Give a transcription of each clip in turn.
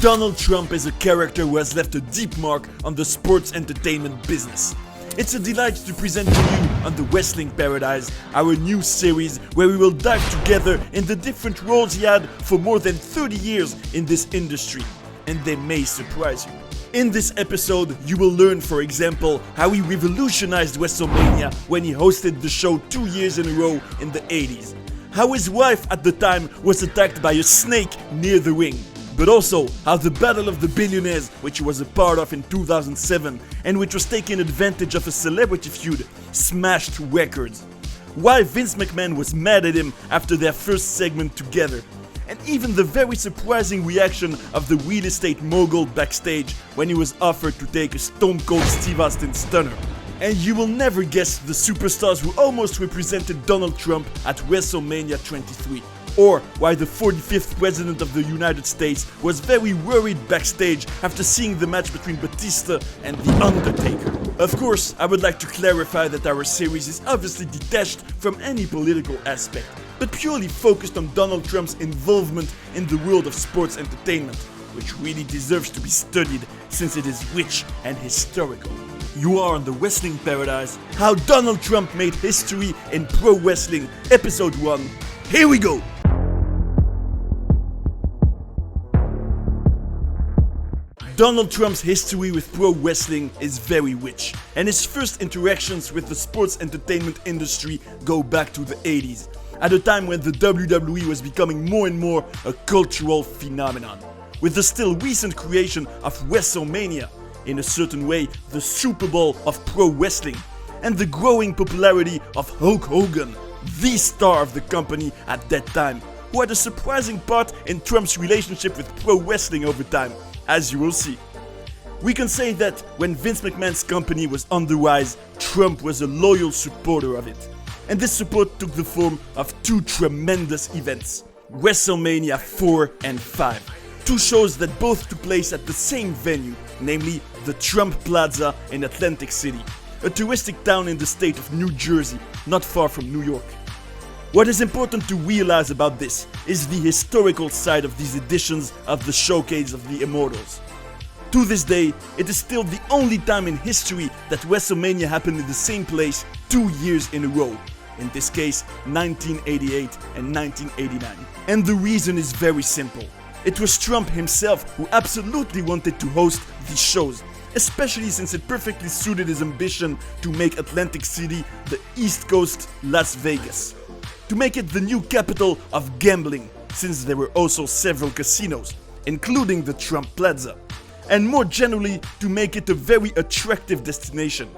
Donald Trump is a character who has left a deep mark on the sports entertainment business. It's a delight to present to you on the Wrestling Paradise, our new series where we will dive together in the different roles he had for more than 30 years in this industry, and they may surprise you. In this episode, you will learn, for example, how he revolutionized WrestleMania when he hosted the show 2 years in a row in the 80s, how his wife at the time was attacked by a snake near the ring, but also how the Battle of the Billionaires, which he was a part of in 2007 and which was taking advantage of a celebrity feud, smashed records. Why Vince McMahon was mad at him after their first segment together. And even the very surprising reaction of the real estate mogul backstage when he was offered to take a Stone Cold Steve Austin stunner. And you will never guess the superstars who almost represented Donald Trump at WrestleMania 23. Or why the 45th President of the United States was very worried backstage after seeing the match between Batista and The Undertaker. Of course, I would like to clarify that our series is obviously detached from any political aspect, but purely focused on Donald Trump's involvement in the world of sports entertainment, which really deserves to be studied since it is rich and historical. You are on the Wrestling Paradise, How Donald Trump Made History in Pro Wrestling, Episode 1. Here we go! Donald Trump's history with pro wrestling is very rich, and his first interactions with the sports entertainment industry go back to the 80s, at a time when the WWE was becoming more and more a cultural phenomenon, with the still recent creation of WrestleMania, in a certain way the Super Bowl of pro wrestling, and the growing popularity of Hulk Hogan, the star of the company at that time, who had a surprising part in Trump's relationship with pro wrestling over time, as you will see. We can say that when Vince McMahon's company was on the rise, Trump was a loyal supporter of it. And this support took the form of two tremendous events, WrestleMania 4 and 5. Two shows that both took place at the same venue, namely the Trump Plaza in Atlantic City, a touristic town in the state of New Jersey, not far from New York. What is important to realize about this is the historical side of these editions of the Showcase of the Immortals. To this day, it is still the only time in history that WrestleMania happened in the same place 2 years in a row, in this case 1988 and 1989. And the reason is very simple. It was Trump himself who absolutely wanted to host these shows, especially since it perfectly suited his ambition to make Atlantic City the East Coast Las Vegas. To make it the new capital of gambling, since there were also several casinos, including the Trump Plaza, and more generally to make it a very attractive destination.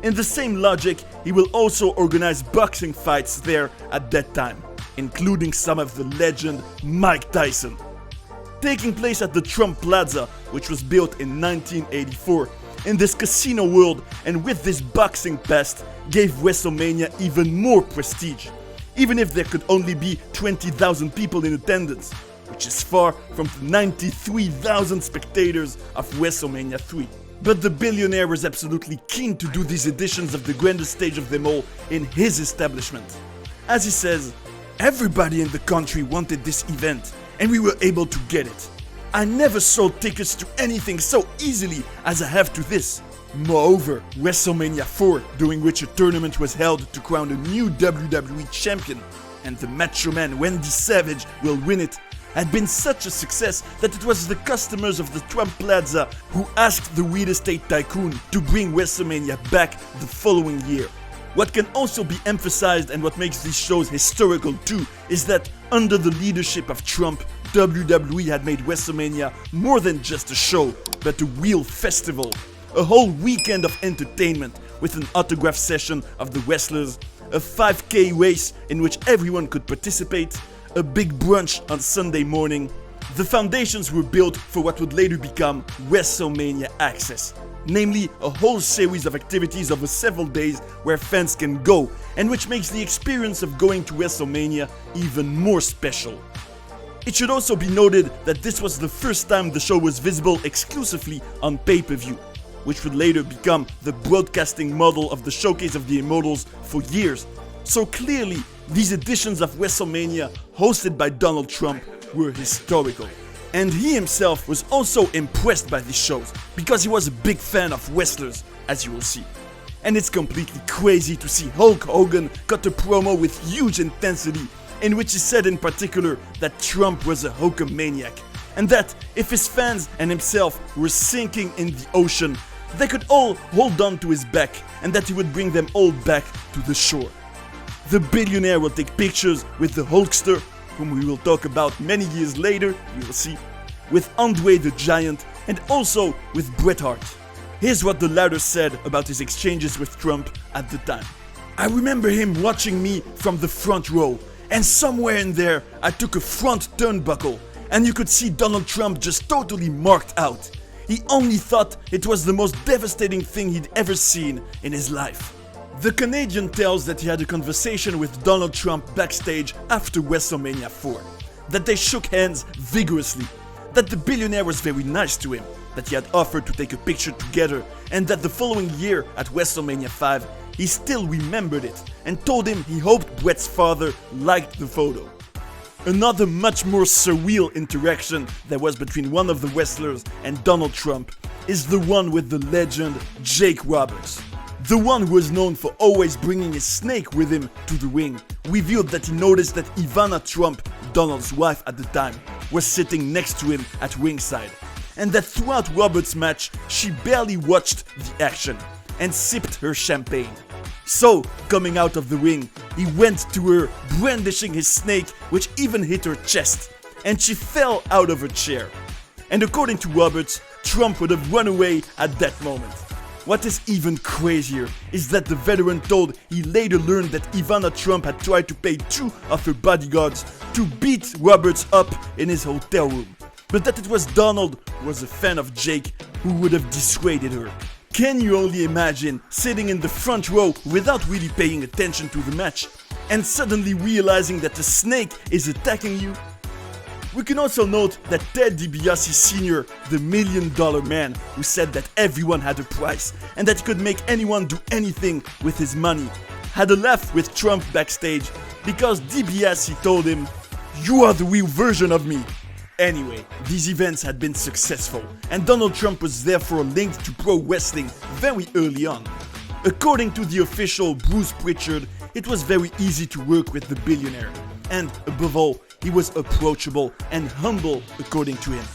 In the same logic, he will also organize boxing fights there at that time, including some of the legend Mike Tyson. Taking place at the Trump Plaza, which was built in 1984, in this casino world and with this boxing past, gave WrestleMania even more prestige, even if there could only be 20,000 people in attendance, which is far from the 93,000 spectators of WrestleMania 3. But the billionaire was absolutely keen to do these editions of the grandest stage of them all in his establishment. As he says, "Everybody in the country wanted this event, and we were able to get it. I never sold tickets to anything so easily as I have to this." Moreover, WrestleMania 4, during which a tournament was held to crown a new WWE champion, and the Macho Man Randy Savage will win it, had been such a success that it was the customers of the Trump Plaza who asked the real estate tycoon to bring WrestleMania back the following year. What can also be emphasized and what makes these shows historical too is that under the leadership of Trump, WWE had made WrestleMania more than just a show, but a real festival. A whole weekend of entertainment with an autograph session of the wrestlers, a 5K race in which everyone could participate, a big brunch on Sunday morning. The foundations were built for what would later become WrestleMania Access, namely a whole series of activities over several days where fans can go and which makes the experience of going to WrestleMania even more special. It should also be noted that this was the first time the show was visible exclusively on pay-per-view, which would later become the broadcasting model of the Showcase of the Immortals for years. So clearly, these editions of WrestleMania hosted by Donald Trump were historical. And he himself was also impressed by these shows, because he was a big fan of wrestlers, as you will see. And it's completely crazy to see Hulk Hogan cut a promo with huge intensity, in which he said in particular that Trump was a Hulkamaniac, and that if his fans and himself were sinking in the ocean, they could all hold on to his back, and that he would bring them all back to the shore. The billionaire will take pictures with the Hulkster, whom we will talk about many years later, you will see, with Andre the Giant, and also with Bret Hart. Here's what the latter said about his exchanges with Trump at the time. "I remember him watching me from the front row, and somewhere in there I took a front turnbuckle, and you could see Donald Trump just totally marked out. He only thought it was the most devastating thing he'd ever seen in his life." The Canadian tells that he had a conversation with Donald Trump backstage after WrestleMania 4, that they shook hands vigorously, that the billionaire was very nice to him, that he had offered to take a picture together, and that the following year at WrestleMania 5, he still remembered it and told him he hoped Bret's father liked the photo. Another much more surreal interaction there was between one of the wrestlers and Donald Trump is the one with the legend Jake Roberts. The one who was known for always bringing his snake with him to the ring revealed that he noticed that Ivana Trump, Donald's wife at the time, was sitting next to him at ringside, and that throughout Roberts' match she barely watched the action and sipped her champagne. So, coming out of the ring, he went to her brandishing his snake, which even hit her chest, and she fell out of her chair. And according to Roberts, Trump would have run away at that moment. What is even crazier is that the veteran told he later learned that Ivana Trump had tried to pay 2 of her bodyguards to beat Roberts up in his hotel room, but that it was Donald, who was a fan of Jake, who would have dissuaded her. Can you only imagine sitting in the front row without really paying attention to the match, and suddenly realizing that the snake is attacking you? We can also note that Ted DiBiase Sr., the $1 million man who said that everyone had a price and that he could make anyone do anything with his money, had a laugh with Trump backstage because DiBiase told him, "You are the real version of me." Anyway, these events had been successful, and Donald Trump was therefore linked to pro wrestling very early on. According to the official Bruce Pritchard, it was very easy to work with the billionaire, and above all, he was approachable and humble according to him.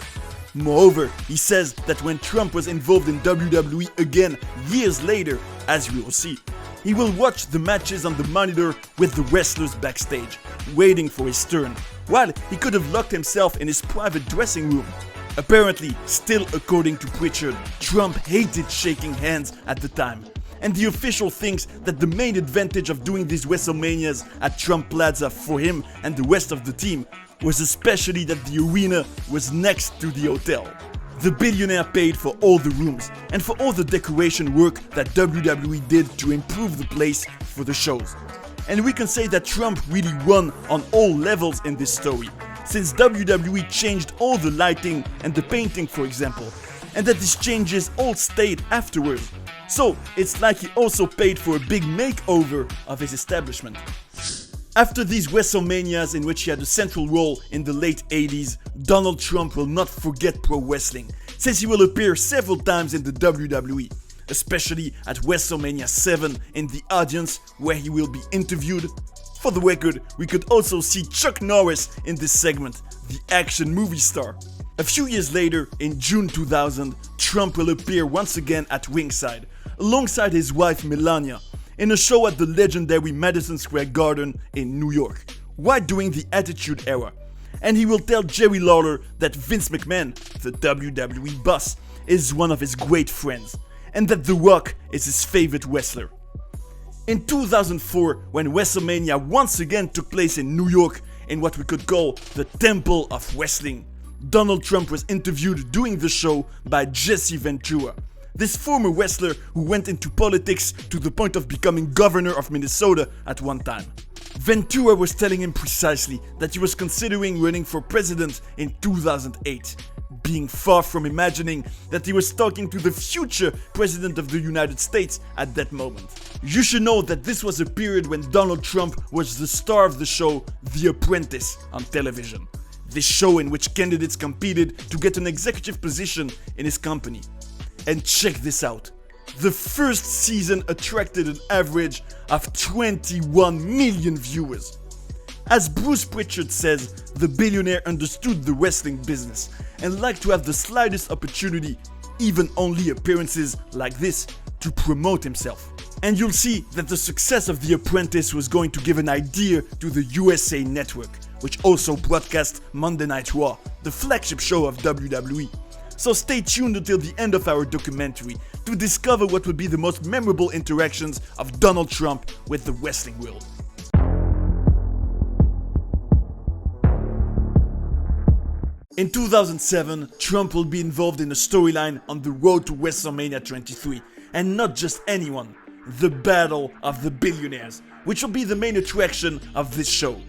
Moreover, he says that when Trump was involved in WWE again years later, as we will see, he will watch the matches on the monitor with the wrestlers backstage, waiting for his turn, while he could have locked himself in his private dressing room. Apparently, still according to Pritchard, Trump hated shaking hands at the time, and the official thinks that the main advantage of doing these WrestleManias at Trump Plaza for him and the rest of the team was especially that the arena was next to the hotel. The billionaire paid for all the rooms and for all the decoration work that WWE did to improve the place for the shows. And we can say that Trump really won on all levels in this story, since WWE changed all the lighting and the painting, for example, and that these changes all stayed afterwards. So it's like he also paid for a big makeover of his establishment. After these WrestleManias in which he had a central role in the late 80s, Donald Trump will not forget pro wrestling, since he will appear several times in the WWE, especially at WrestleMania 7 in the audience where he will be interviewed. For the record, we could also see Chuck Norris in this segment, the action movie star. A few years later, in June 2000, Trump will appear once again at ringside, alongside his wife Melania, in a show at the legendary Madison Square Garden in New York, right during the Attitude Era. And he will tell Jerry Lawler that Vince McMahon, the WWE boss, is one of his great friends, and that The Rock is his favorite wrestler. In 2004, when WrestleMania once again took place in New York, in what we could call the Temple of Wrestling, Donald Trump was interviewed during the show by Jesse Ventura, this former wrestler who went into politics to the point of becoming governor of Minnesota at one time. Ventura was telling him precisely that he was considering running for president in 2008, being far from imagining that he was talking to the future president of the United States at that moment. You should know that this was a period when Donald Trump was the star of the show The Apprentice on television. this show in which candidates competed to get an executive position in his company. And check this out. The first season attracted an average of 21 million viewers. As Bruce Pritchard says, the billionaire understood the wrestling business and liked to have the slightest opportunity, even only appearances like this, to promote himself. And you'll see that the success of The Apprentice was going to give an idea to the USA Network, which also broadcast Monday Night Raw, the flagship show of WWE. So stay tuned until the end of our documentary to discover what would be the most memorable interactions of Donald Trump with the wrestling world. In 2007, Trump will be involved in a storyline on the road to WrestleMania 23, and not just anyone, the Battle of the Billionaires, which will be the main attraction of this show.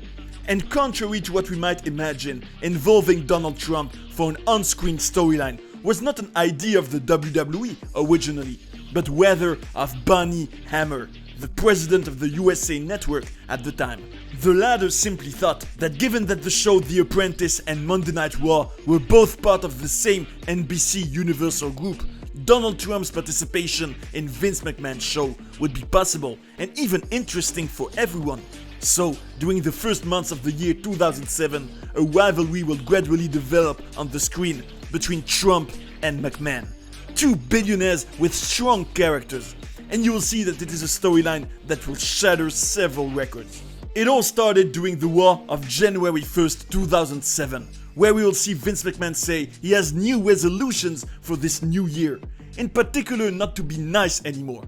And contrary to what we might imagine, involving Donald Trump for an on-screen storyline was not an idea of the WWE originally, but rather of Bonnie Hammer, the president of the USA Network at the time. The latter simply thought that given that the show The Apprentice and Monday Night Raw were both part of the same NBC Universal group, Donald Trump's participation in Vince McMahon's show would be possible and even interesting for everyone. So, during the first months of the year 2007, a rivalry will gradually develop on the screen between Trump and McMahon. Two billionaires with strong characters, and you will see that it is a storyline that will shatter several records. It all started during the Raw of January 1st, 2007, where we will see Vince McMahon say he has new resolutions for this new year, in particular not to be nice anymore.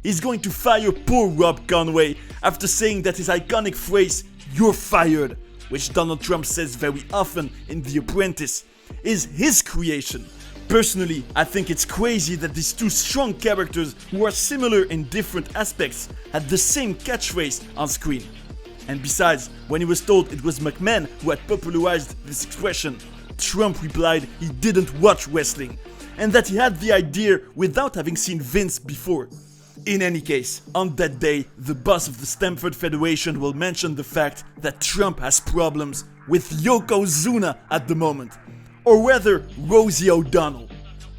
He's going to fire poor Rob Conway after saying that his iconic phrase, "You're fired," which Donald Trump says very often in The Apprentice, is his creation. Personally, I think it's crazy that these two strong characters who are similar in different aspects had the same catchphrase on screen. And besides, when he was told it was McMahon who had popularized this expression, Trump replied he didn't watch wrestling and that he had the idea without having seen Vince before. In any case, on that day, the boss of the Stamford Federation will mention the fact that Trump has problems with Yokozuna at the moment, or rather Rosie O'Donnell.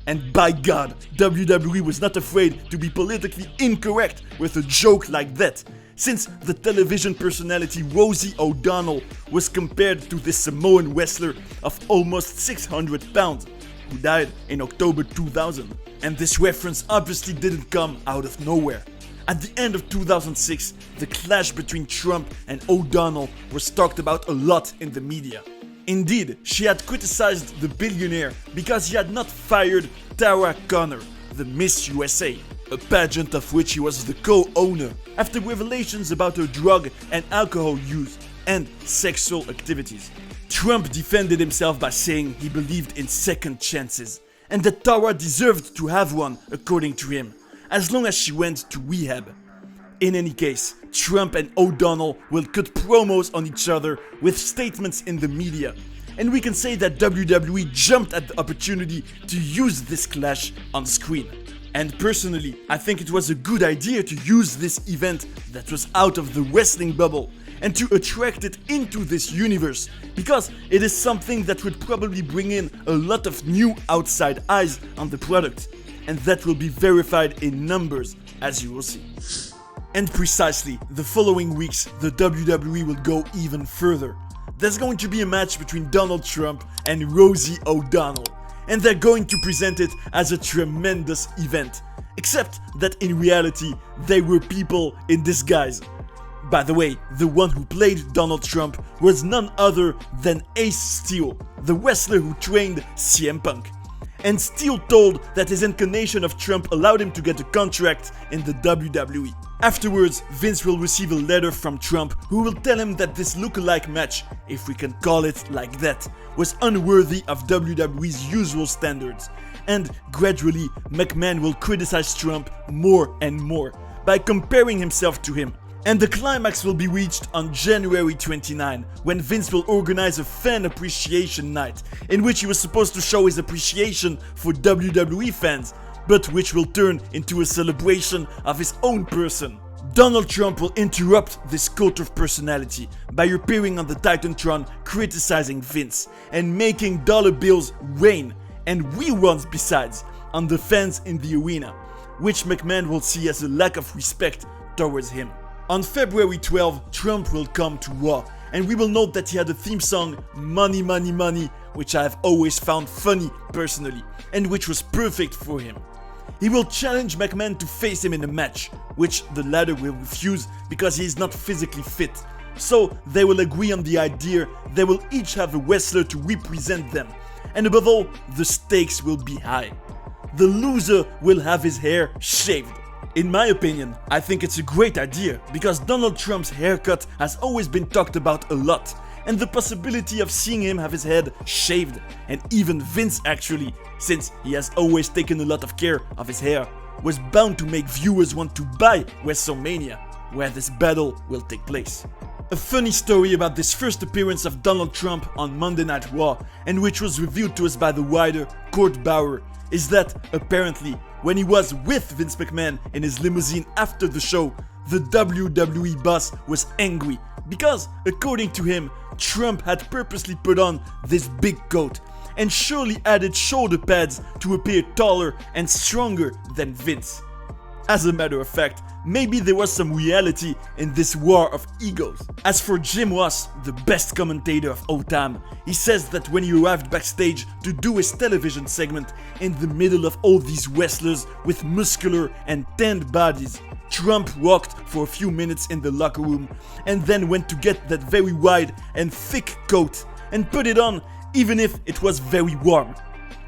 And by God, WWE was not afraid to be politically incorrect with a joke like that, since the television personality Rosie O'Donnell was compared to this Samoan wrestler of almost 600 pounds, who died in October 2000. And this reference obviously didn't come out of nowhere. At the end of 2006, the clash between Trump and O'Donnell was talked about a lot in the media. Indeed, she had criticized the billionaire because he had not fired Tara Conner, the Miss USA, a pageant of which he was the co-owner, after revelations about her drug and alcohol use and sexual activities. Trump defended himself by saying he believed in second chances, and that Tara deserved to have one according to him, as long as she went to rehab. In any case, Trump and O'Donnell will cut promos on each other with statements in the media, and we can say that WWE jumped at the opportunity to use this clash on screen. And personally, I think it was a good idea to use this event that was out of the wrestling bubble and to attract it into this universe, because it is something that would probably bring in a lot of new outside eyes on the product, and that will be verified in numbers, as you will see. And precisely, the following weeks, the WWE will go even further. There's going to be a match between Donald Trump and Rosie O'Donnell, and they're going to present it as a tremendous event, except that in reality, they were people in disguise. By the way, the one who played Donald Trump was none other than Ace Steel, the wrestler who trained CM Punk. And Steel told that his incarnation of Trump allowed him to get a contract in the WWE. Afterwards, Vince will receive a letter from Trump who will tell him that this look-alike match, if we can call it like that, was unworthy of WWE's usual standards. And gradually, McMahon will criticize Trump more and more by comparing himself to him. And the climax will be reached on January 29, when Vince will organize a fan appreciation night, in which he was supposed to show his appreciation for WWE fans, but which will turn into a celebration of his own person. Donald Trump will interrupt this cult of personality by appearing on the Titantron criticizing Vince and making dollar bills rain and reruns besides on the fans in the arena, which McMahon will see as a lack of respect towards him. On February 12, Trump will come to Raw, and we will note that he had a theme song, Money Money Money, which I have always found funny personally, and which was perfect for him. He will challenge McMahon to face him in a match, which the latter will refuse because he is not physically fit. So they will agree on the idea they will each have a wrestler to represent them, and above all, the stakes will be high. The loser will have his hair shaved. In my opinion, I think it's a great idea because Donald Trump's haircut has always been talked about a lot, and the possibility of seeing him have his head shaved, and even Vince actually, since he has always taken a lot of care of his hair, was bound to make viewers want to buy WrestleMania, where this battle will take place. A funny story about this first appearance of Donald Trump on Monday Night Raw, and which was revealed to us by the writer Court Bauer, is that apparently when he was with Vince McMahon in his limousine after the show, the WWE boss was angry because, according to him, Trump had purposely put on this big coat and surely added shoulder pads to appear taller and stronger than Vince. As a matter of fact, maybe there was some reality in this war of egos. As for Jim Ross, the best commentator of all time, he says that when he arrived backstage to do his television segment in the middle of all these wrestlers with muscular and tanned bodies, Trump walked for a few minutes in the locker room and then went to get that very wide and thick coat and put it on even if it was very warm.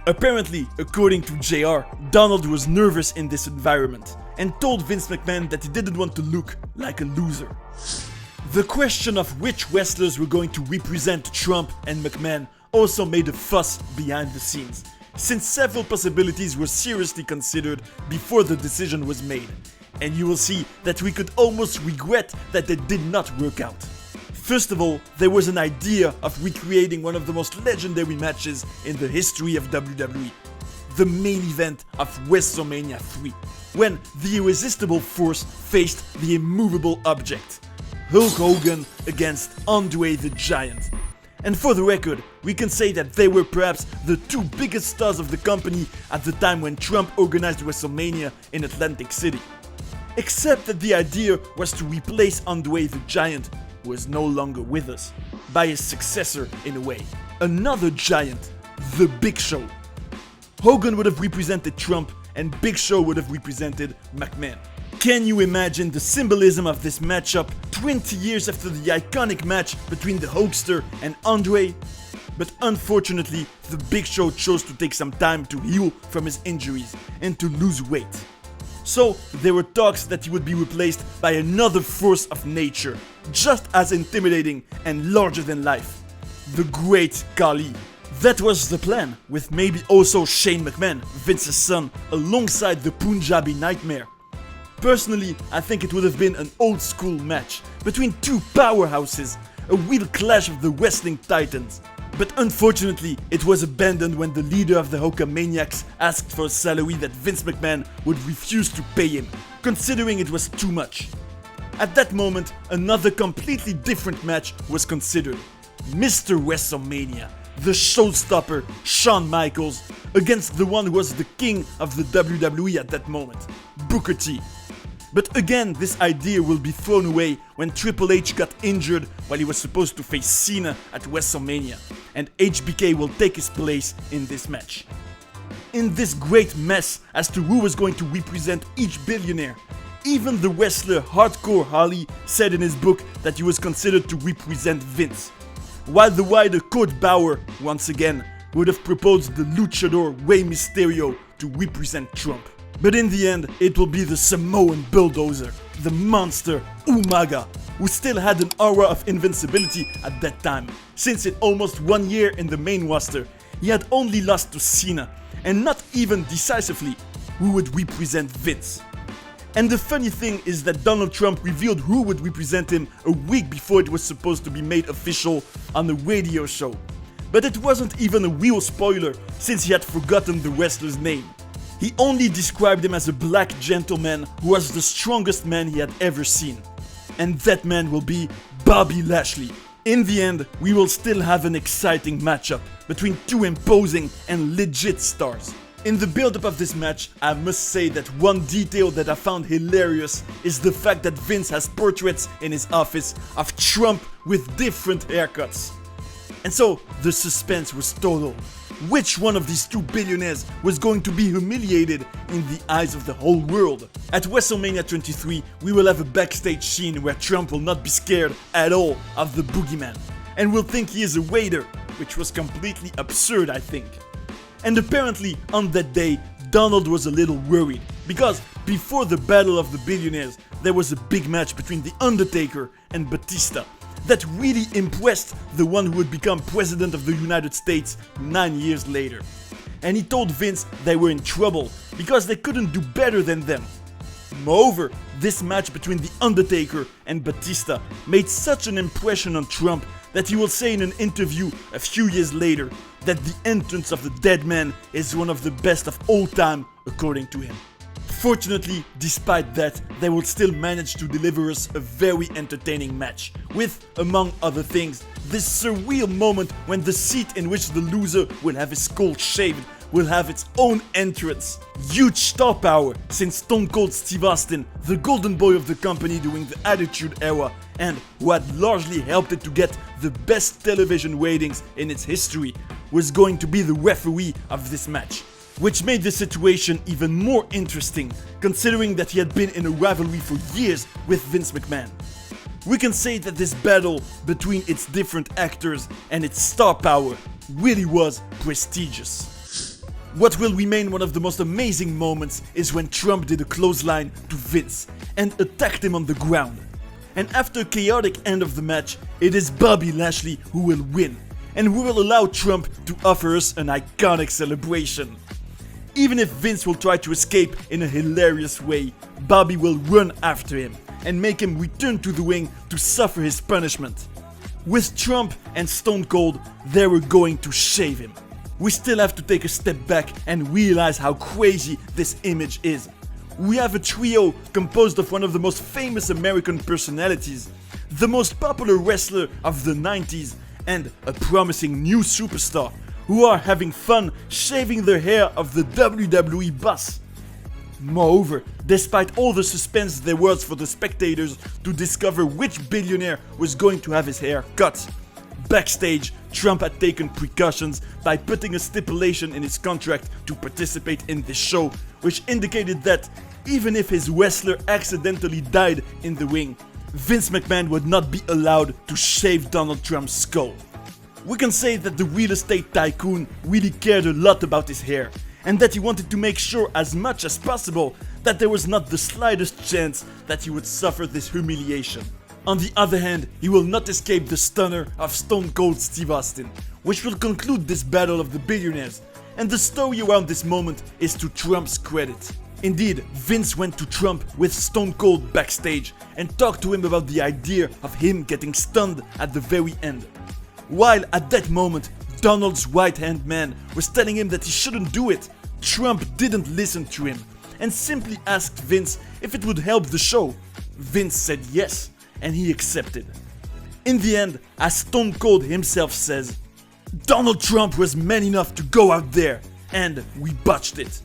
Apparently, according to JR, Donald was nervous in this environment and told Vince McMahon that he didn't want to look like a loser. The question of which wrestlers were going to represent Trump and McMahon also made a fuss behind the scenes, since several possibilities were seriously considered before the decision was made, and you will see that we could almost regret that they did not work out. First of all, there was an idea of recreating one of the most legendary matches in the history of WWE, the main event of WrestleMania 3, when the irresistible force faced the immovable object, Hulk Hogan against Andre the Giant. And for the record, we can say that they were perhaps the two biggest stars of the company at the time when Trump organized WrestleMania in Atlantic City. Except that the idea was to replace Andre the Giant, who was no longer with us, by his successor in a way, another giant, the Big Show. Hogan would have represented Trump and Big Show would have represented McMahon. Can you imagine the symbolism of this matchup 20 years after the iconic match between the Hulkster and Andre? But unfortunately, the Big Show chose to take some time to heal from his injuries and to lose weight. So there were talks that he would be replaced by another force of nature, just as intimidating and larger than life, the Great Khali. That was the plan, with maybe also Shane McMahon, Vince's son, alongside the Punjabi Nightmare. Personally, I think it would have been an old school match between two powerhouses, a real clash of the wrestling titans. But unfortunately, it was abandoned when the leader of the Hulkamaniacs asked for a salary that Vince McMahon would refuse to pay him, considering it was too much. At that moment, another completely different match was considered. Mr. WrestleMania, the showstopper Shawn Michaels, against the one who was the king of the WWE at that moment, Booker T. But again, this idea will be thrown away when Triple H got injured while he was supposed to face Cena at WrestleMania, and HBK will take his place in this match. In this great mess as to who was going to represent each billionaire, even the wrestler Hardcore Holly said in his book that he was considered to represent Vince, while the writer Court Bauer, once again, would have proposed the luchador Rey Mysterio to represent Trump. But in the end, it will be the Samoan bulldozer, the monster Umaga, who still had an aura of invincibility at that time, since in almost 1 year in the main roster, he had only lost to Cena, and not even decisively, who would represent Vince. And the funny thing is that Donald Trump revealed who would represent him a week before it was supposed to be made official on a radio show. But it wasn't even a real spoiler, since he had forgotten the wrestler's name. He only described him as a black gentleman who was the strongest man he had ever seen. And that man will be Bobby Lashley. In the end, we will still have an exciting matchup between two imposing and legit stars. In the build-up of this match, I must say that one detail that I found hilarious is the fact that Vince has portraits in his office of Trump with different haircuts. And so, the suspense was total. Which one of these two billionaires was going to be humiliated in the eyes of the whole world? At WrestleMania 23, we will have a backstage scene where Trump will not be scared at all of the boogeyman, and will think he is a waiter, which was completely absurd, I think. And apparently, on that day, Donald was a little worried, because before the Battle of the Billionaires, there was a big match between The Undertaker and Batista that really impressed the one who would become President of the United States 9 years later. And he told Vince they were in trouble, because they couldn't do better than them. Moreover, this match between The Undertaker and Batista made such an impression on Trump that he will say in an interview a few years later that the entrance of the dead man is one of the best of all time, according to him. Fortunately, despite that, they will still manage to deliver us a very entertaining match, with, among other things, this surreal moment when the seat in which the loser will have his skull shaved will have its own entrance. Huge star power, since Stone Cold Steve Austin, the golden boy of the company during the Attitude Era, and who had largely helped it to get the best television ratings in its history, was going to be the referee of this match. Which made the situation even more interesting, considering that he had been in a rivalry for years with Vince McMahon. We can say that this battle between its different actors and its star power really was prestigious. What will remain one of the most amazing moments is when Trump did a clothesline to Vince and attacked him on the ground. And after a chaotic end of the match, it is Bobby Lashley who will win, and who will allow Trump to offer us an iconic celebration. Even if Vince will try to escape in a hilarious way, Bobby will run after him and make him return to the ring to suffer his punishment. With Trump and Stone Cold, they were going to shave him. We still have to take a step back and realize how crazy this image is. We have a trio composed of one of the most famous American personalities, the most popular wrestler of the 90s, and a promising new superstar, who are having fun shaving the hair of the WWE boss. Moreover, despite all the suspense there was for the spectators to discover which billionaire was going to have his hair cut, backstage, Trump had taken precautions by putting a stipulation in his contract to participate in this show, which indicated that even if his wrestler accidentally died in the ring, Vince McMahon would not be allowed to shave Donald Trump's skull. We can say that the real estate tycoon really cared a lot about his hair, and that he wanted to make sure as much as possible that there was not the slightest chance that he would suffer this humiliation. On the other hand, he will not escape the stunner of Stone Cold Steve Austin, which will conclude this battle of the billionaires, and the story around this moment is to Trump's credit. Indeed, Vince went to Trump with Stone Cold backstage and talked to him about the idea of him getting stunned at the very end. While at that moment, Donald's right-hand man was telling him that he shouldn't do it, Trump didn't listen to him and simply asked Vince if it would help the show. Vince said yes, and he accepted. In the end, as Stone Cold himself says, Donald Trump was man enough to go out there, and we botched it.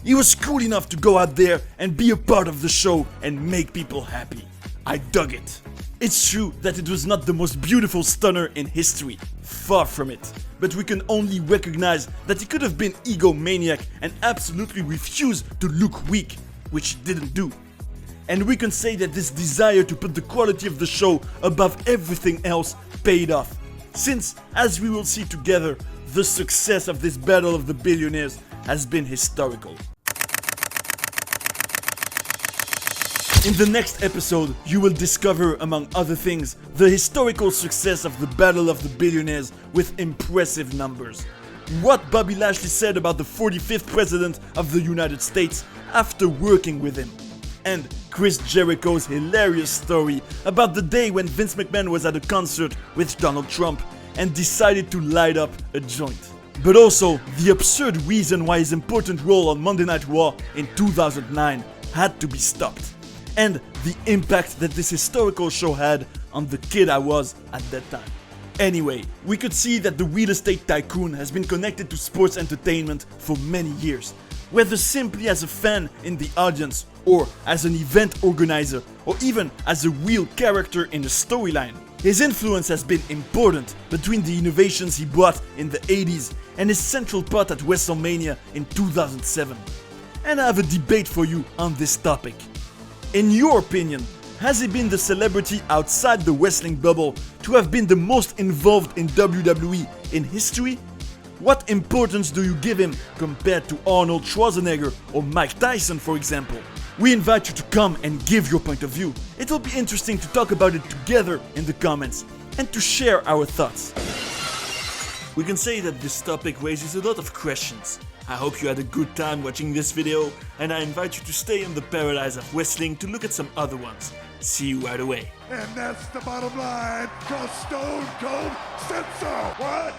He was cool enough to go out there and be a part of the show and make people happy. I dug it. It's true that it was not the most beautiful stunner in history, far from it, but we can only recognize that he could have been egomaniac and absolutely refuse to look weak, which he didn't do. And we can say that this desire to put the quality of the show above everything else paid off, since, as we will see together, the success of this battle of the billionaires has been historical. In the next episode, you will discover, among other things, the historical success of the Battle of the Billionaires with impressive numbers. What Bobby Lashley said about the 45th President of the United States after working with him. And Chris Jericho's hilarious story about the day when Vince McMahon was at a concert with Donald Trump and decided to light up a joint. but also the absurd reason why his important role on Monday Night Raw in 2009 had to be stopped, and the impact that this historical show had on the kid I was at that time. Anyway, we could see that the real estate tycoon has been connected to sports entertainment for many years, whether simply as a fan in the audience, or as an event organizer, or even as a real character in a storyline. His influence has been important between the innovations he brought in the 80s and his central part at WrestleMania in 2007. And I have a debate for you on this topic. In your opinion, has he been the celebrity outside the wrestling bubble to have been the most involved in WWE in history? What importance do you give him compared to Arnold Schwarzenegger or Mike Tyson, for example? We invite you to come and give your point of view. It will be interesting to talk about it together in the comments and to share our thoughts. We can say that this topic raises a lot of questions. I hope you had a good time watching this video, and I invite you to stay in the paradise of wrestling to look at some other ones. See you right away. And that's the bottom line, 'cause Stone Cold said so. What?